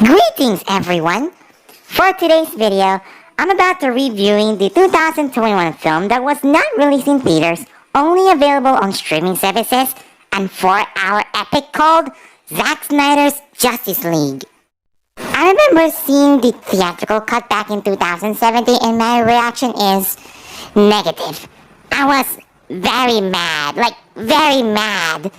Greetings everyone! For today's video, I'm about to reviewing the 2021 film that was not released in theaters, only available on streaming services, and 4-hour epic called Zack Snyder's Justice League. I remember seeing the theatrical cut back in 2017 and my reaction is negative. I was very mad, very mad.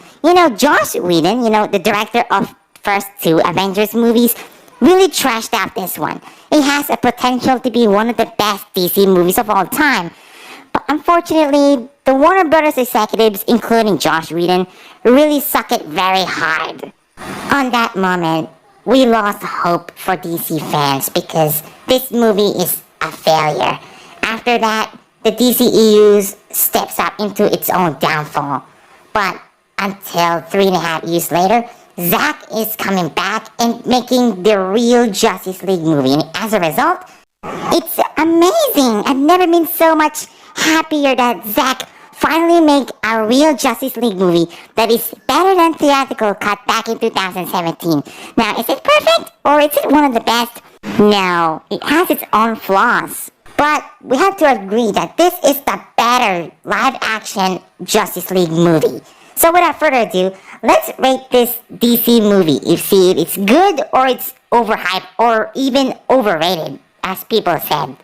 Joss Whedon, the director of first two Avengers movies, really trashed out this one. It has a potential to be one of the best DC movies of all time. But unfortunately, the Warner Brothers executives, including Joss Whedon, really suck it very hard. On that moment, we lost hope for DC fans because this movie is a failure. After that, the DCEU steps up into its own downfall. But until 3.5 years later, Zack is coming back and making the real Justice League movie. And as a result, it's amazing. I've never been so much happier that Zack finally made a real Justice League movie that is better than theatrical cut back in 2017. Now, is it perfect or is it one of the best? No, it has its own flaws. But we have to agree that this is the better live-action Justice League movie. So without further ado, let's rate this DC movie. See if it's good or it's overhyped or even overrated, as people said.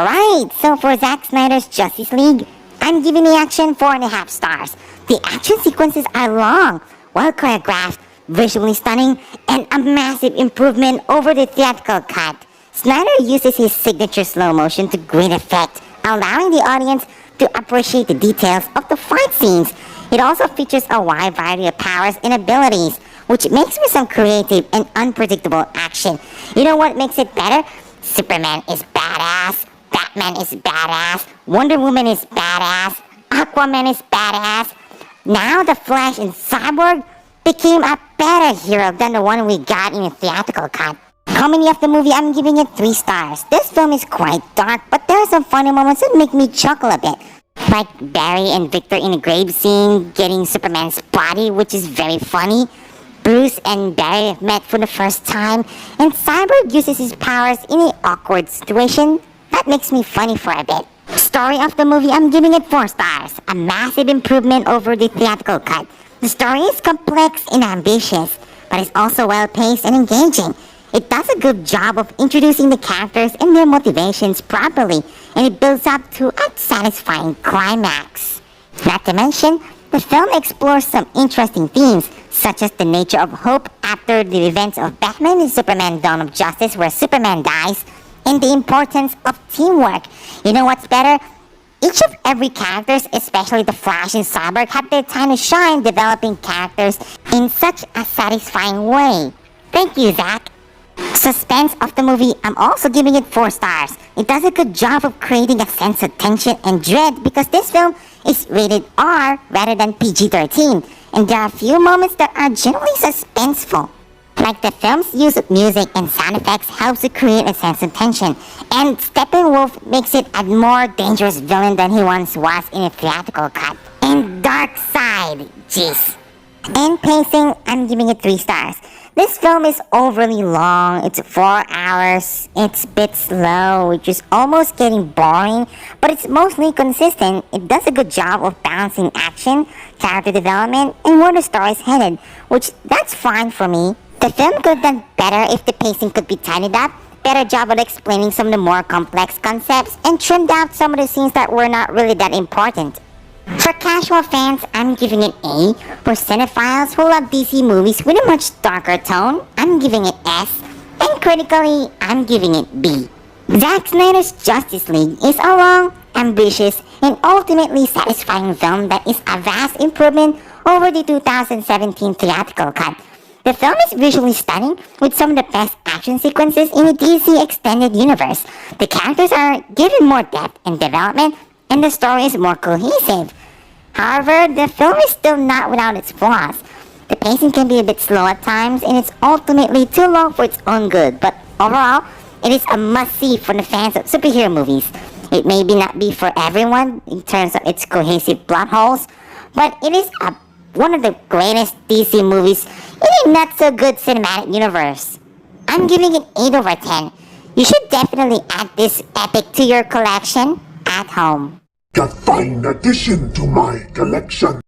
Alright, so for Zack Snyder's Justice League, I'm giving the action 4.5 stars. The action sequences are long, well choreographed, visually stunning, and a massive improvement over the theatrical cut. Snyder uses his signature slow motion to great effect, allowing the audience to appreciate the details of the fight scenes. It also features a wide variety of powers and abilities, which makes for some creative and unpredictable action. You know what makes it better? Superman is badass, Batman is badass, Wonder Woman is badass, Aquaman is badass. Now the Flash and Cyborg became a better hero than the one we got in the theatrical cut. Comedy of the movie, I'm giving it 3 stars. This film is quite dark, but there are some funny moments that make me chuckle a bit. Like Barry and Victor in a grave scene getting Superman's body, which is very funny. Bruce and Barry met for the first time, and Cyborg uses his powers in an awkward situation. That makes me funny for a bit. Story of the movie, I'm giving it 4 stars. A massive improvement over the theatrical cut. The story is complex and ambitious, but it's also well-paced and engaging. It does a good job of introducing the characters and their motivations properly, and it builds up to a satisfying climax. Not to mention, the film explores some interesting themes, such as the nature of hope after the events of Batman and Superman Dawn of Justice, where Superman dies, and the importance of teamwork. You know what's better? Each of every characters, especially the Flash and Cyborg, have their time to shine developing characters in such a satisfying way. Thank you, Zack. Suspense of the movie, I'm also giving it 4 stars. It does a good job of creating a sense of tension and dread because this film is rated R rather than PG-13, and there are a few moments that are genuinely suspenseful. Like the film's use of music and sound effects helps to create a sense of tension, and Steppenwolf makes it a more dangerous villain than he once was in a theatrical cut. And Darkseid, jeez. And pacing, I'm giving it 3 stars. This film is overly long, it's 4 hours, it's a bit slow, which is almost getting boring, but it's mostly consistent. It does a good job of balancing action, character development, and where the story is headed, which that's fine for me. The film could have done better if the pacing could be tidied up, better job at explaining some of the more complex concepts, and trimmed out some of the scenes that were not really that important. For casual fans, I'm giving it A. For cinephiles who love DC movies with a much darker tone, I'm giving it S. And critically, I'm giving it B. Zack Snyder's Justice League is a long, ambitious, and ultimately satisfying film that is a vast improvement over the 2017 theatrical cut. The film is visually stunning with some of the best action sequences in the DC extended universe. The characters are given more depth and development, and the story is more cohesive. However, the film is still not without its flaws. The pacing can be a bit slow at times, and it's ultimately too long for its own good, but overall, it is a must-see for the fans of superhero movies. It may not be for everyone in terms of its cohesive plot holes, but it is one of the greatest DC movies in a not-so-good cinematic universe. I'm giving it 8 over 10. You should definitely add this epic to your collection at home. A fine addition to my collection.